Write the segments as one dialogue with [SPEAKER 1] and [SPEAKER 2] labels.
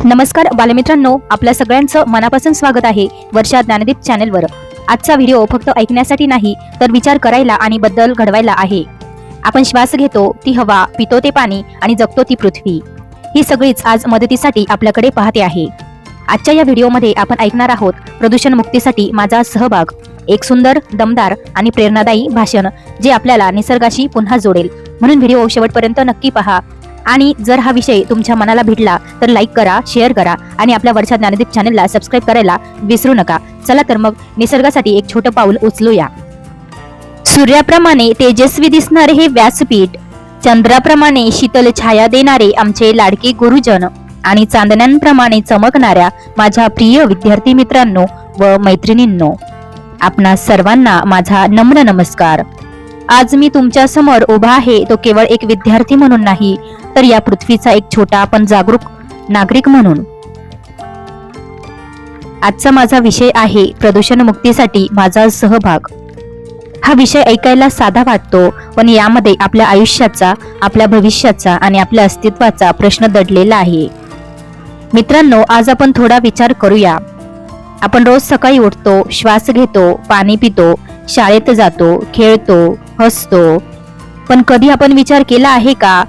[SPEAKER 1] नमस्कार बालमित्रांनो, आपल्या सगळ्यांचं मनापासून स्वागत आहे वर्षा ज्ञानदीप चॅनलवर। आजचा व्हिडिओ फक्त ऐकण्यासाठी नाही तर विचार करायला आणि बदल घडवायला आहे। आपण श्वास घेतो ती हवा, पितो ते पाणी आणि जगतो ती पृथ्वी, ही सगळीच आज मदतीसाठी आपल्याकडे पाहते आहे। आजच्या या व्हिडिओमध्ये आपण ऐकणार आहोत प्रदूषण मुक्तीसाठी माझा सहभाग, एक सुंदर, दमदार आणि प्रेरणादायी भाषण जे आपल्याला निसर्गाशी पुन्हा जोडेल। म्हणून व्हिडिओ शेवटपर्यंत नक्की पहा आणि जर हा विषय तुमच्या मनाला भिडला तर लाईक करा, शेअर करा आणि आपल्या वर्षा ज्ञानदीप चॅनलला सबस्क्राइब करायला विसरू नका। चला तर मग निसर्गासाठी एक छोटं पाऊल उचलूया। सूर्याप्रमाणे तेजस्वी दिसणारे हे व्यासपीठ, चंद्राप्रमाणे शीतल छाया देणारे आमचे लाडके गुरुजन आणि चांदण्यांप्रमाणे चमकणाऱ्या माझ्या प्रिय विद्यार्थी मित्रांनो व मैत्रिणींनो, आपणा सर्वांना माझा नम्र नमस्कार। आज मी तुमच्या समोर उभा आहे तो केवळ एक विद्यार्थी म्हणून नाही, तर या पृथ्वीचा एक छोटा पण जागरूक नागरिक म्हणून। आजचा माझा विषय आहे प्रदूषण मुक्तीसाठी माझा सहभाग। हा विषय ऐकायला साधा वाटतो, पण यामध्ये आपल्या आयुष्याचा, आपल्या भविष्याचा आणि आपल्या अस्तित्वाचा प्रश्न दडलेला आहे। मित्रांनो, आज आपण थोडा विचार करूया। आपण रोज सकाळी उठतो, श्वास घेतो, पाणी पितो, शाळेत जातो, खेळतो, हसतो, पण कधी आपण विचार केला आहे का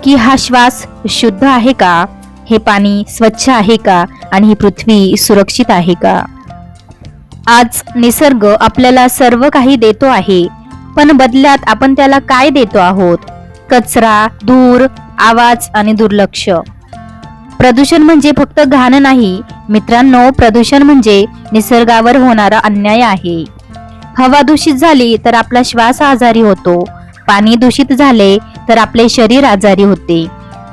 [SPEAKER 1] की हा श्वास शुद्ध आहे का, हे पाणी स्वच्छ आहे का आणि ही पृथ्वी सुरक्षित आहे का? आज निसर्ग आपल्याला सर्व काही देतो आहे, पण बदल्यात आपण त्याला काय देतो आहोत? कचरा, धूर, आवाज आणि दुर्लक्ष। प्रदूषण म्हणजे फक्त घाण नाही मित्रांनो, प्रदूषण म्हणजे निसर्गावर होणारा अन्याय आहे। हवा दूषित झाली तर आपला श्वास आजारी होतो, पाणी दूषित झाले तर आपले शरीर आजारी होते,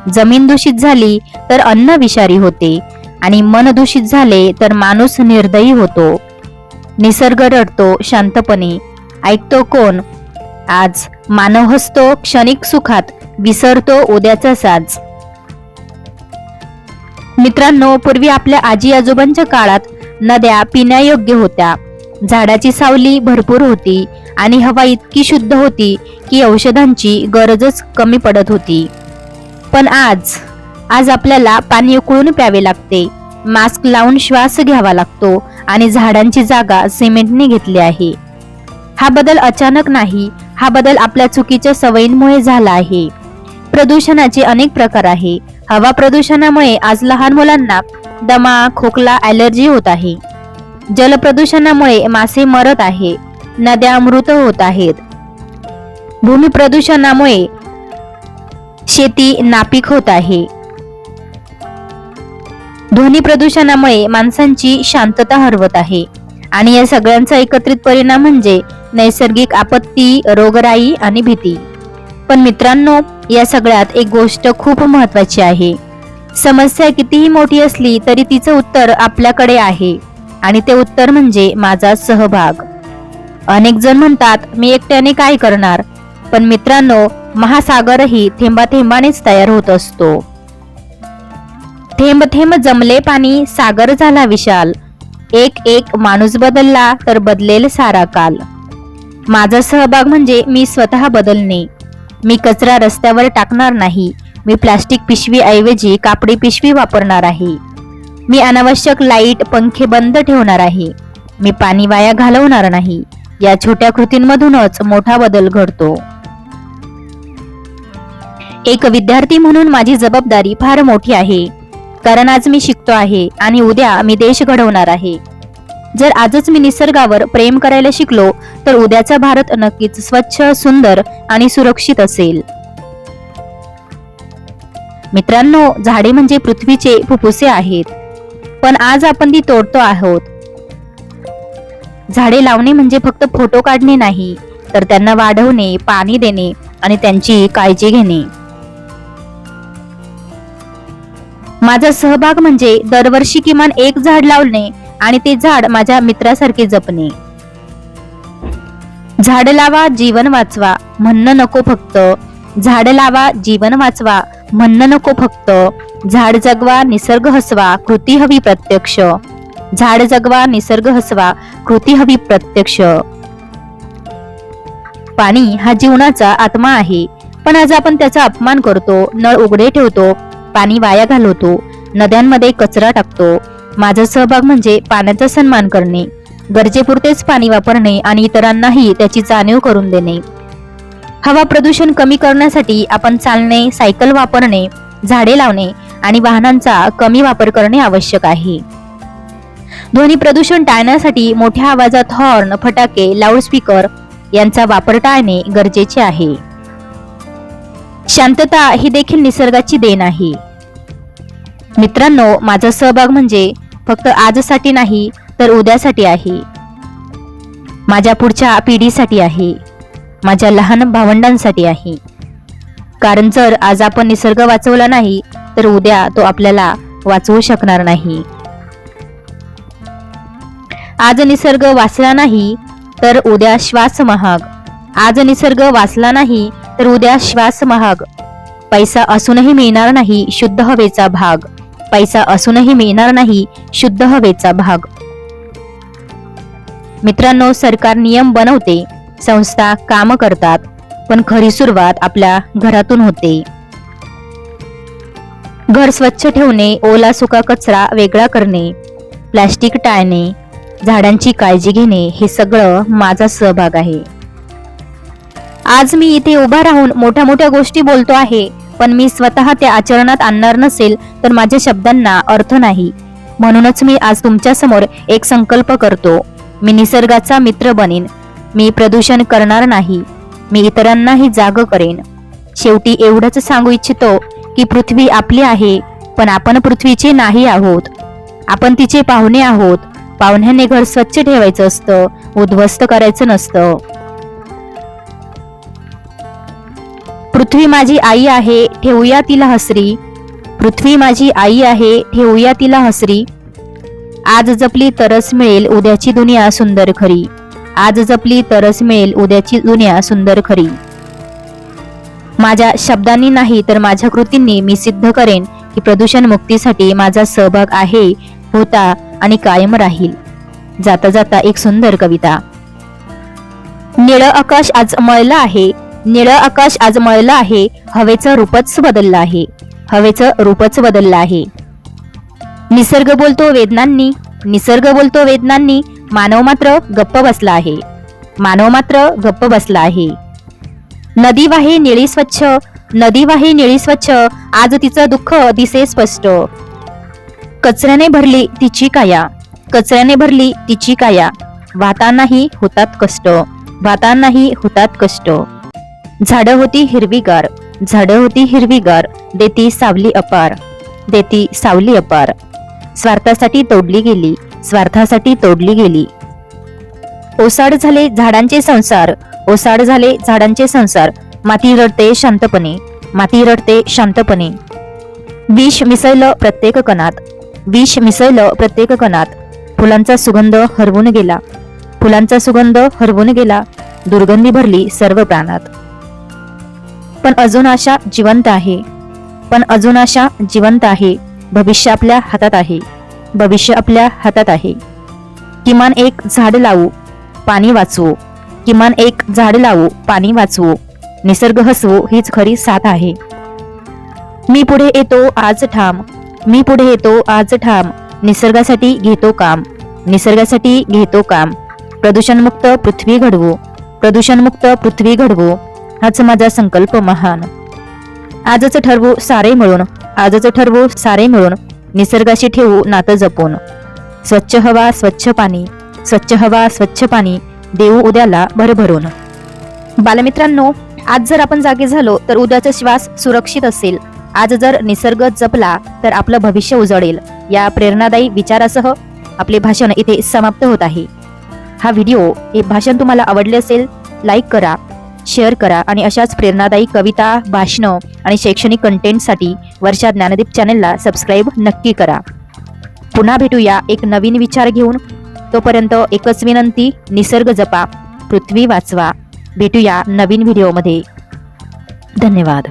[SPEAKER 1] जमीन दूषित झाली तर अन्न विषारी होते आणि मन दूषित झाले तर माणूस निर्दयी होतो। निसर्ग रडतो शांतपणे, ऐकतो कोण? आज मानव हसतो क्षणिक सुखात, विसरतो उद्याचा साज। मित्रांनो, पूर्वी आपल्या आजी आजोबांच्या काळात नद्या पिण्यायोग्य होत्या, झाडाची सावली भरपूर होती आणि हवा इतकी शुद्ध होती की औषधांची गरजच कमी पडत होती। पण आज आपल्याला पाणी उकळून प्यावे लागते, मास्क लावून श्वास घ्यावा लागतो आणि झाडांची जागा सिमेंटने घेतली आहे। हा बदल अचानक नाही, हा बदल आपल्या चुकीच्या सवयींमुळे झाला आहे। प्रदूषणाचे अनेक प्रकार आहे। हवा प्रदूषणामुळे आज लहान मुलांना दमा, खोकला, ॲलर्जी होत आहे। जल प्रदूषणामुळे मासे मरत आहे, नद्या मृत होत आहेत। भूमी प्रदूषणामुळे शेती नापीक होत आहे। ध्वनी प्रदूषणामुळे माणसांची शांतता हरवत आहे आणि या सगळ्यांचा एकत्रित परिणाम म्हणजे नैसर्गिक आपत्ती, रोगराई आणि भीती। पण मित्रांनो, या सगळ्यात एक गोष्ट खूप महत्त्वाची आहे। समस्या कितीही मोठी असली तरी तिचं उत्तर आपल्याकडे आहे आणि ते उत्तर म्हणजे माझा सहभाग। अनेक जण म्हणतात मी एकट्याने काय करणार, पण मित्रांनो, महासागरही थेंबाथेंबानेच तयार होत असतो। थेंब थेंब जमले पाणी, सागर झाला विशाल, एक एक माणूस बदलला तर बदलेल सारा काल। माझा सहभाग म्हणजे मी स्वतः बदलणे। मी कचरा रस्त्यावर टाकणार नाही, मी प्लास्टिक पिशवी ऐवजी कापडी पिशवी वापरणार आहे। मी अनावश्यक लाईट, पंखे बंद ठेवणार आहे, मी पाणी वाया घालवणार नाही। या छोट्या कृतींमधूनच मोठा बदल घडतो। एक विद्यार्थी म्हणून माझी जबाबदारी फार मोठी आहे, कारण आज मी शिकतो आहे आणि उद्या मी देश घडवणार आहे। जर आजच मी निसर्गावर प्रेम करायला शिकलो तर उद्याचा भारत नक्कीच स्वच्छ, सुंदर आणि सुरक्षित असेल। मित्रांनो, झाडे म्हणजे पृथ्वीचे फुफ्फुसे आहेत, पण आज आपण ती तोडतो आहोत। झाडे लावणे म्हणजे फक्त फोटो काढणे नाही, तर त्यांना वाढवणे, पाणी देणे आणि त्यांची काळजी घेणे। माझा सहभाग म्हणजे दरवर्षी किमान एक झाड लावणे आणि ते झाड माझ्या मित्रासारखे जपणे। झाड लावा, जीवन वाचवा म्हणणं नको फक्त, झाड लावा, जीवन वाचवा म्हणणं नको फक्त, झाड जगवा, निसर्ग हसवा, कृती हवी प्रत्यक्ष। झाड जगवा, निसर्ग हसवा, कृती हवी प्रत्यक्ष। पाणी हा जीवनाचा आत्मा आहे, पण आज आपण त्याचा अपमान करतो, नळ उघडे ठेवतो, पाणी वाया घालवतो नद्यांमध्ये कचरा टाकतो. माझा सहभाग म्हणजे पाण्याचा सन्मान करणे, गरजेपुरतेच पाणी वापरणे आणि इतरांनाही त्याची जाणीव करून देणे. हवा प्रदूषण कमी करण्यासाठी आपण चालणे, सायकल वापरणे, झाडे लावणे आणि वाहनांचा कमी वापर करणे आवश्यक आहे. ध्वनी प्रदूषण टाळण्यासाठी मोठ्या आवाजात हॉर्न, फटाके, लाऊडस्पीकर यांचा वापर टाळणे गरजेचे आहे. शांतता ही देखील निसर्गाची देण आहे. मित्रांनो, माझा सहभाग म्हणजे फक्त आजसाठी नाही तर उद्यासाठी आहे. माझ्या पुढच्या पिढीसाठी आहे. माझ्या लहान भावंडांसाठी आहे. कारण जर आज आपण निसर्ग वाचवला नाही तर उद्या तो आपल्याला वाचवू शकणार नाही. आज निसर्ग वाचला नाही तर उद्या श्वास महाग. आज निसर्ग वाचला नाही तर उद्या श्वास महाग. पैसा असूनही मिळणार नाही शुद्ध हवेचा भाग. पैसा असूनही मिळणार नाही शुद्ध हवेचा भाग. मित्रांनो, सरकार नियम बनवते, संस्था काम करतात, पण खरी सुरुवात आपल्या घरातून होते. घर स्वच्छ ठेवणे, ओला सुका कचरा वेगळा करणे, प्लास्टिक टाळणे, झाडांची काळजी घेणे हे सगळं माझा सहभाग आहे. आज मी इथे उभा राहून मोठ्या मोठ्या गोष्टी बोलतो आहे, पण मी स्वतः त्या आचरणात आणणार नसेल तर माझ्या शब्दांना अर्थ नाही. म्हणूनच मी आज तुमच्या समोर एक संकल्प करतो. मी निसर्गाचा मित्र बनेन. मी प्रदूषण करणार नाही. मी इतरांनाही जाग करेन. शेवटी एवढंच सांगू इच्छितो की पृथ्वी आपली आहे, पण आपण पृथ्वीचे नाही आहोत. आपण तिचे पाहुणे आहोत. पाहुण्याने घर स्वच्छ ठेवायचं असतं, उद्ध्वस्त करायचं नसतं. पृथ्वी माझी आई आहे, ठेवूया तिला हसरी. पृथ्वी माझी आई आहे, ठेवूया तिला हसरी. आज जपली तरच मिळेल उद्याची दुनिया सुंदर खरी. आज जपली तरच मिळेल उद्याची दुनिया सुंदर खरी. माझ्या शब्दांनी नाही तर माझ्या कृतींनी मी सिद्ध करेन की प्रदूषण मुक्तीसाठी माझा सहभाग आहे, होता आणि कायम राहील. जाता जाता एक सुंदर कविता. निळं आकाश आज मळलं आहे. निळं आकाश आज मळलं आहे. हवेचं रूपच बदललं आहे. हवेचं रूपच बदललं आहे. निसर्ग बोलतो वेदनांनी. निसर्ग बोलतो वेदनांनी. मानव मात्र गप्प बसला आहे. मानव मात्र गप्प बसला आहे. नदी वाहे निळी स्वच्छ. नदी वाहे निळी स्वच्छ. आज तिचं दुःख दिसे स्पष्ट. कचऱ्याने भरली तिची काया. कचऱ्याने भरली तिची काया. वाहतानाही होतात कष्ट. वाहतानाही होतात कष्ट. झाडं होती हिरवीगार. झाडं होती हिरवीगार. देती सावली अपार. देती सावली अपार. स्वार्थासाठी तोडली गेली. स्वार्थासाठी तोडली गेली. ओसाड झाले झाडांचे संसार. ओसाड झाले झाडांचे संसार. माती रडते शांतपणे. माती रडते शांतपणे. विष मिसळलं प्रत्येक कणात. विष मिसळलं प्रत्येक कणात. फुलांचा सुगंध हरवून गेला. फुलांचा सुगंध हरवून गेला. दुर्गंधी भरली सर्व प्राणात. पण अजून आशा जिवंत आहे. पण अजून आशा जिवंत आहे. भविष्य आपल्या हातात आहे. भविष्य आपल्या हातात आहे. किमान एक झाड लावू, पाणी वाचवू. किमान एक झाड लावू, पाणी वाचवू. निसर्ग हसवू हीच खरी साथ आहे. मी पुढे येतो आज ठाम. मी पुढे येतो आज ठाम. निसर्गासाठी घेतो काम. निसर्गासाठी घेतो काम. प्रदूषणमुक्त पृथ्वी घडवू. प्रदूषणमुक्त पृथ्वी घडवू हाच माझा संकल्प महान. आजच ठरवू सारे मिळून. आजच ठरवू सारे मिळून. निसर्गाशी ठेवू नातं जपून. स्वच्छ हवा स्वच्छ पाणी. स्वच्छ हवा स्वच्छ पाणी. देऊ उद्याला भरभरून. बालमित्रांनो, आज जर आपण जागे झालो तर उद्याचा श्वास सुरक्षित असेल. आज जर निसर्ग जपला तर आपलं भविष्य उजळेल. या प्रेरणादायी विचारासह आपले भाषण इथे समाप्त होत आहे. हा व्हिडिओ, हे भाषण तुम्हाला आवडले असेल, लाईक करा, शेअर करा आणि अशाच प्रेरणादायी कविता, भाषणं आणि शैक्षणिक कंटेंटसाठी वर्षा ज्ञानदीप चॅनलला सबस्क्राईब नक्की करा. पुन्हा भेटूया एक नवीन विचार घेऊन. तोपर्यंत एकच विनंती, निसर्ग जपा, पृथ्वी वाचवा. भेटूया नवीन व्हिडिओमध्ये. धन्यवाद.